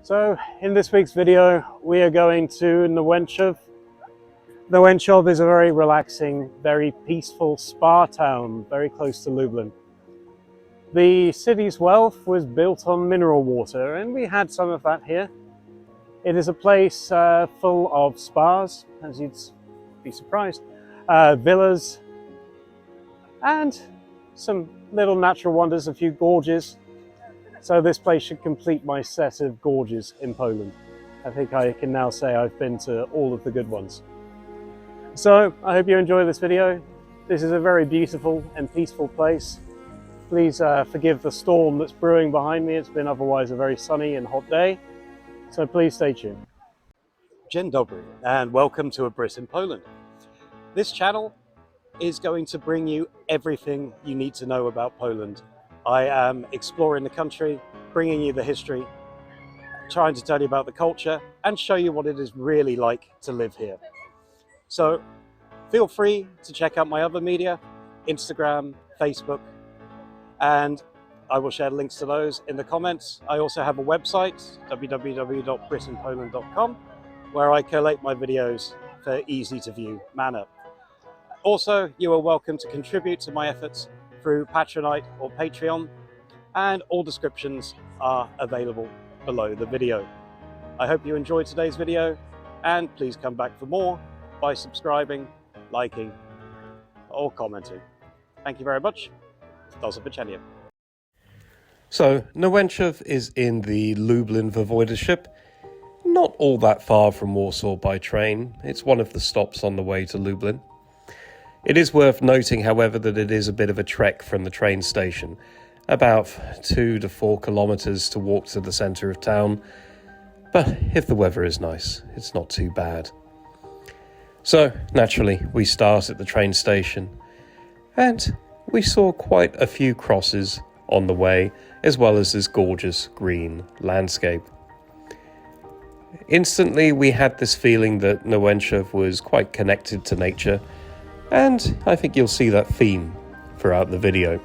So in this week's video, we are going to Nałęczow. Nałęczow is a very relaxing, very peaceful spa town, very close to Lublin. The city's wealth was built on mineral water, and we had some of that here. It is a place full of spas, as you'd be surprised, villas, and some little natural wonders, a few gorges. So this place should complete my set of gorges in Poland. I think I can now say I've been to all of the good ones. So I hope you enjoy this video. This is a very beautiful and peaceful place. Please forgive the storm that's brewing behind me. It's been otherwise a very sunny and hot day. So please stay tuned. Dzień dobry and welcome to A Brit in Poland. This channel is going to bring you everything you need to know about Poland. I am exploring the country, bringing you the history, trying to tell you about the culture and show you what it is really like to live here. So feel free to check out my other media, Instagram, Facebook, and I will share links to those in the comments. I also have a website, www.britlivinginpoland.com, where I collate my videos for easy to view manner. Also, you are welcome to contribute to my efforts through Patronite or Patreon, and all descriptions are available below the video. I hope you enjoyed today's video, and please come back for more by subscribing, liking, or commenting. Thank you very much. Do zobaczenia. So, Nałęczow is in the Lublin Voivodeship, not all that far from Warsaw by train. It's one of the stops on the way to Lublin. It is worth noting, however, that it is a bit of a trek from the train station, about 2 to 4 kilometers to walk to the centre of town, but if the weather is nice, it's not too bad. So, naturally, we start at the train station, and we saw quite a few crosses on the way, as well as this gorgeous green landscape. Instantly, we had this feeling that Nałęczow was quite connected to nature, and I think you'll see that theme throughout the video.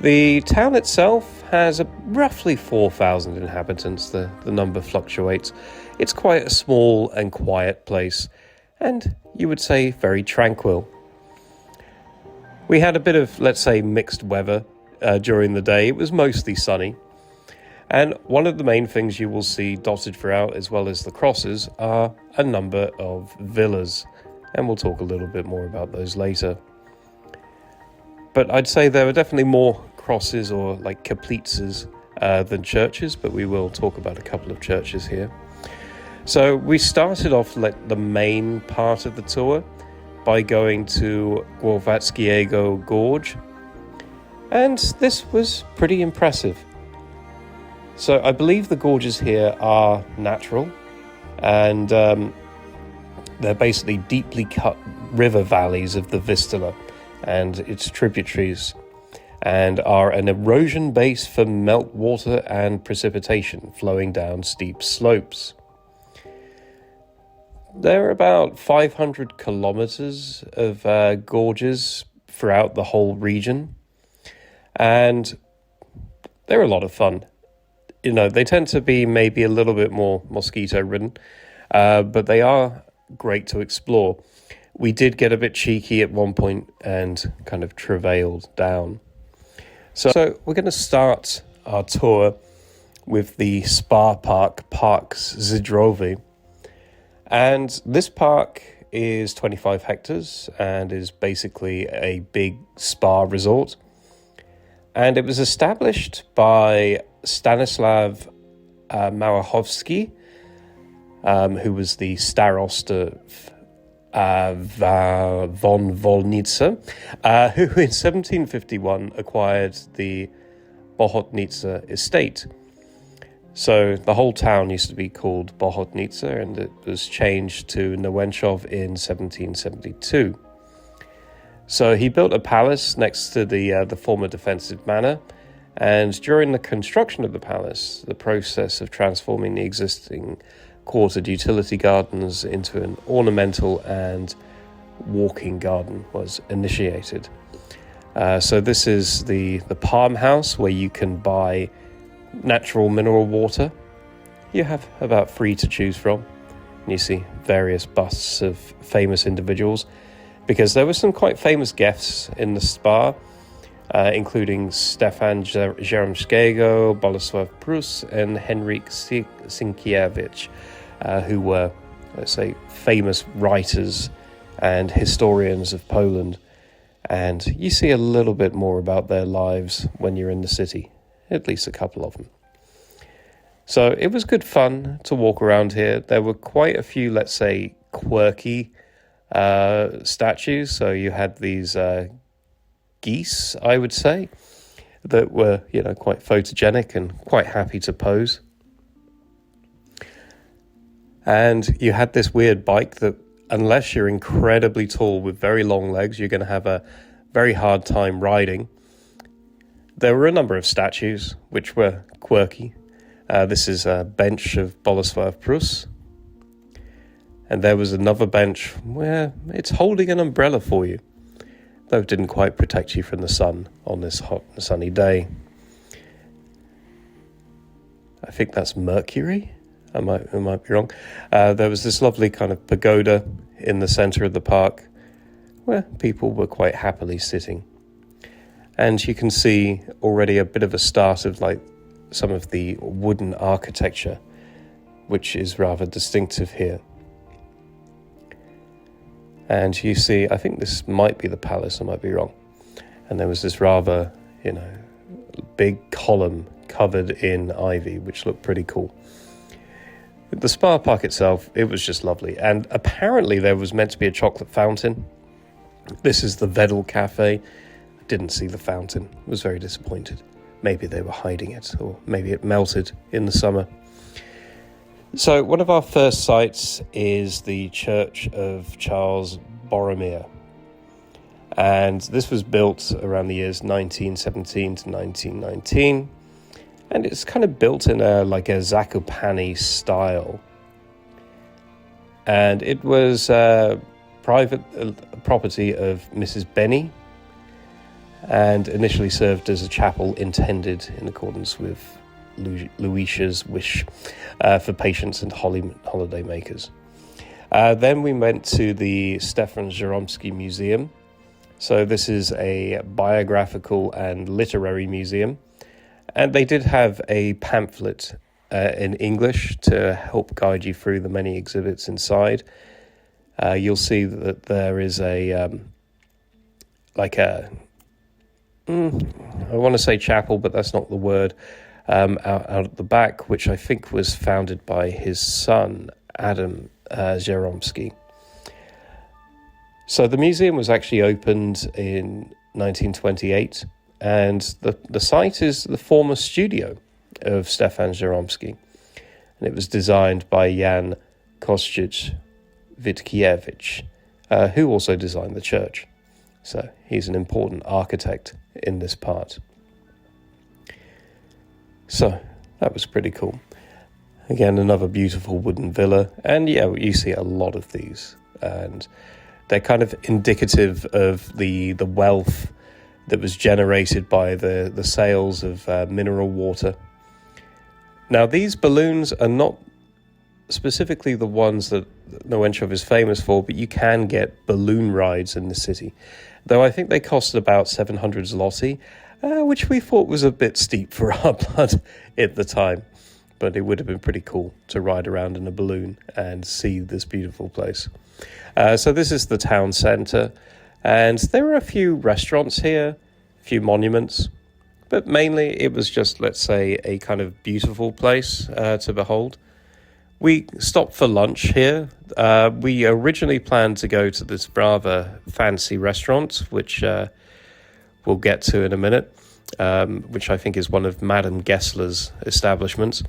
The town itself has roughly 4,000 inhabitants. The number fluctuates. It's quite a small and quiet place, and you would say very tranquil. We had a bit of, let's say, mixed weather during the day. It was mostly sunny. And one of the main things you will see dotted throughout, as well as the crosses, are a number of villas. And we'll talk a little bit more about those later. But I'd say there are definitely more crosses or like kaplitzes than churches, but we will talk about a couple of churches here. So we started off the main part of the tour by going to Gorges, and this was pretty impressive. So I believe the gorges here are natural, and they're basically deeply cut river valleys of the Vistula and its tributaries, and are an erosion base for meltwater and precipitation flowing down steep slopes. There are about 500 kilometers of gorges throughout the whole region, and they're a lot of fun. You know, they tend to be maybe a little bit more mosquito-ridden, but they are great to explore. We did get a bit cheeky at one point and kind of travailed down. So we're going to start our tour with the spa park, Koszczyc-Zdrój. And this park is 25 hectares and is basically a big spa resort. And it was established by Stanisław Małęczowski, who was the starosta von Wolnica, who in 1751 acquired the Bohotnica estate. So the whole town used to be called Bohotnica, and it was changed to Nałęczow in 1772. So he built a palace next to the former defensive manor, and during the construction of the palace, the process of transforming the existing quartered utility gardens into an ornamental and walking garden was initiated. So this is the palm house, where you can buy natural mineral water you have about 3 to choose from. And you see various busts of famous individuals, because there were some quite famous guests in the spa, including Stefan Jaromskiego, Bolesław Prus, and Henryk Sienkiewicz, who were, let's say, famous writers and historians of Poland. And you see a little bit more about their lives when you're in the city, at least a couple of them. So it was good fun to walk around here. There were quite a few, let's say, quirky statues. So you had these geese, I would say, that were, quite photogenic and quite happy to pose. And you had this weird bike that, unless you're incredibly tall with very long legs, you're going to have a very hard time riding. There were a number of statues which were quirky. This is a bench of Bolesław Prus. And there was another bench where it's holding an umbrella for you, though it didn't quite protect you from the sun on this hot and sunny day. I think that's Mercury. I might be wrong. There was this lovely kind of pagoda in the center of the park where people were quite happily sitting. And you can see already a bit of a start of like some of the wooden architecture, which is rather distinctive here. And you see, I think this might be the palace, I might be wrong. And there was this rather, big column covered in ivy, which looked pretty cool. The spa park itself, it was just lovely. And apparently there was meant to be a chocolate fountain. This is the Vedel Cafe. I didn't see the fountain. I was very disappointed. Maybe they were hiding it, or maybe it melted in the summer. So one of our first sites is the Church of Charles Borromir. And this was built around the years 1917 to 1919. And it's kind of built in a Zakopane style. And it was private property of Mrs. Benny, and initially served as a chapel intended in accordance with Luisia's wish for patients and holiday makers. Then we went to the Stefan Jaromski Museum. So this is a biographical and literary museum. And they did have a pamphlet in English to help guide you through the many exhibits inside. You'll see that there is I want to say chapel, but that's not the word, out at the back, which I think was founded by his son, Adam Jaromski. So the museum was actually opened in 1928, and the site is the former studio of Stefan Jaromski, and it was designed by Jan Koszczyc-Witkiewicz, who also designed the church. So he's an important architect in this part. So that was pretty cool. Again, another beautiful wooden villa. And yeah, you see a lot of these. And they're kind of indicative of the wealth that was generated by the sales of mineral water. Now, these balloons are not specifically the ones that Nałęczów is famous for, but you can get balloon rides in the city. Though I think they cost about 700 zloty, which we thought was a bit steep for our blood at the time. But it would have been pretty cool to ride around in a balloon and see this beautiful place. So this is the town centre, and there are a few restaurants here, a few monuments, but mainly it was just, let's say, a kind of beautiful place to behold. We stopped for lunch here. We originally planned to go to this rather fancy restaurant, which we'll get to in a minute, which I think is one of Madame Gessler's establishments.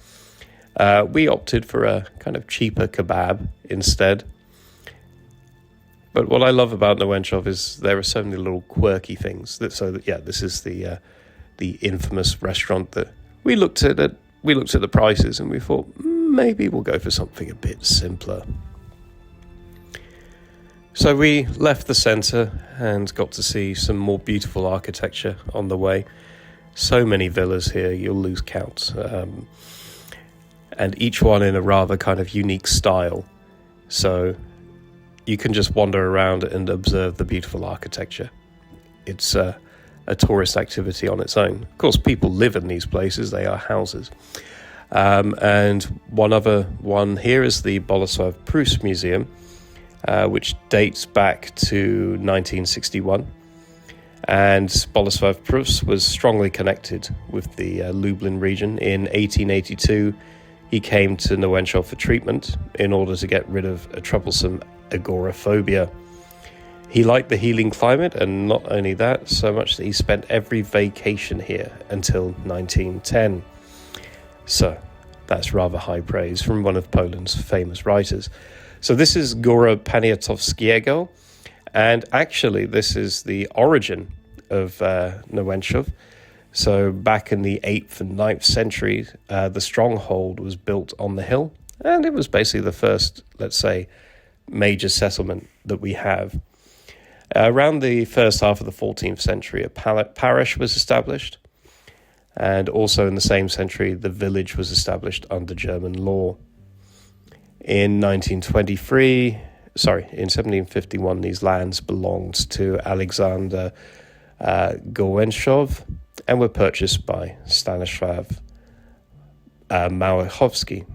We opted for a kind of cheaper kebab instead. But what I love about Nałęczów is there are so many little quirky things. This is the infamous restaurant that we looked at the prices and we thought maybe we'll go for something a bit simpler. So we left the centre and got to see some more beautiful architecture on the way. So many villas here, you'll lose count. and each one in a rather kind of unique style. So you can just wander around and observe the beautiful architecture. It's a tourist activity on its own. Of course, people live in these places, they are houses. And one other one here is the Bolesław Prus Museum, which dates back to 1961. And Bolesław Prus was strongly connected with the Lublin region. In 1882, he came to Nałęczow for treatment in order to get rid of a troublesome agoraphobia. He liked the healing climate, and not only that, so much that he spent every vacation here until 1910. So that's rather high praise from one of Poland's famous writers. So this is Góra Poniatowskiego, and actually this is the origin of Nałęczów. So back in the 8th and 9th century, the stronghold was built on the hill, and it was basically the first, let's say, major settlement that we have. Around the first half of the 14th century, a parish was established, and also in the same century, the village was established under German law. In 1751, these lands belonged to Alexander Nałęczow and were purchased by Stanisław Małęchowski.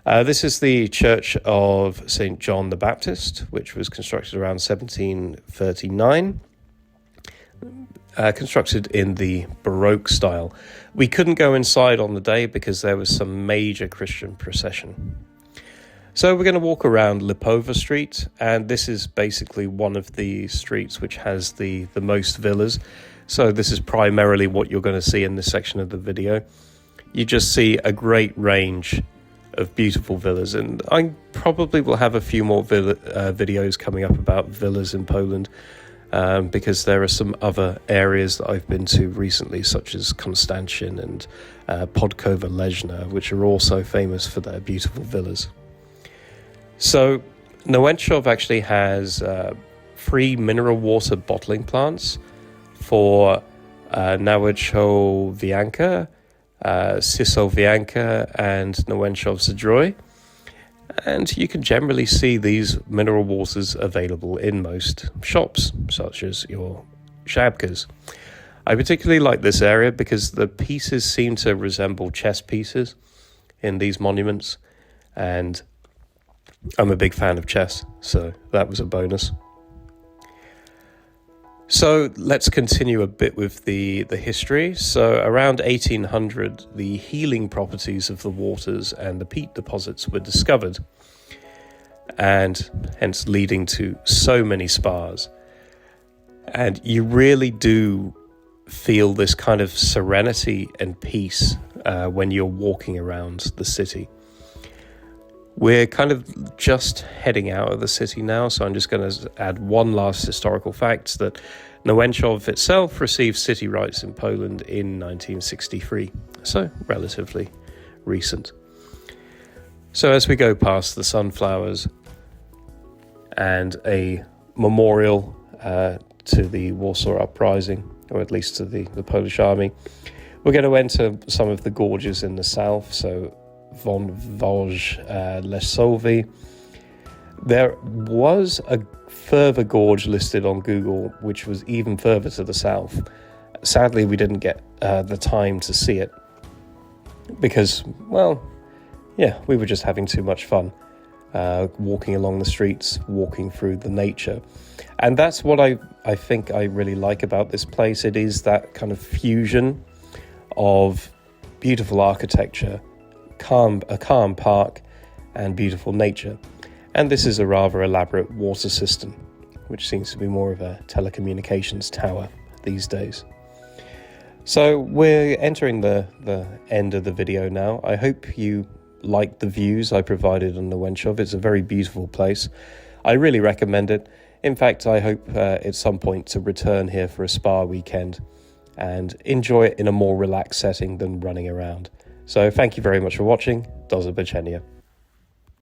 This is the Church of St. John the Baptist, which was constructed around 1739, constructed in the Baroque style. We couldn't go inside on the day because there was some major Christian procession. So we're going to walk around Lipowa Street, and this is basically one of the streets which has the most villas. So this is primarily what you're going to see in this section of the video. You just see a great range of beautiful villas, and I probably will have a few more videos coming up about villas in Poland, because there are some other areas that I've been to recently, such as Konstancin and Podkowa Leżna, which are also famous for their beautiful villas. So Nałęczów actually has 3 mineral water bottling plants for Nałęczowianka, Sysowianka and Nałęczów-Zdrój, and you can generally see these mineral waters available in most shops, such as your Żabkas. I particularly like this area because the pieces seem to resemble chess pieces in these monuments, and I'm a big fan of chess, so that was a bonus. So let's continue a bit with the history. So around 1800, the healing properties of the waters and the peat deposits were discovered, and hence leading to so many spas. And you really do feel this kind of serenity and peace when you're walking around the city. We're kind of just heading out of the city now, so I'm just going to add one last historical fact, that Nałęczów itself received city rights in Poland in 1963, so relatively recent. So as we go past the sunflowers and a memorial to the Warsaw Uprising, or at least to the Polish army, we're going to enter some of the gorges in the south, so Wąwóz Lesowy. There was a further gorge listed on Google, which was even further to the south. Sadly, we didn't get the time to see it because, well, yeah, we were just having too much fun walking along the streets, walking through the nature. And that's what I think I really like about this place. It is that kind of fusion of beautiful architecture, a calm park, and beautiful nature. And this is a rather elaborate water system, which seems to be more of a telecommunications tower these days. So we're entering the end of the video now. I hope you liked the views I provided on Nałęczów. It's a very beautiful place. I really recommend it. In fact, I hope at some point to return here for a spa weekend and enjoy it in a more relaxed setting than running around. So thank you very much for watching. Do zobaczenia.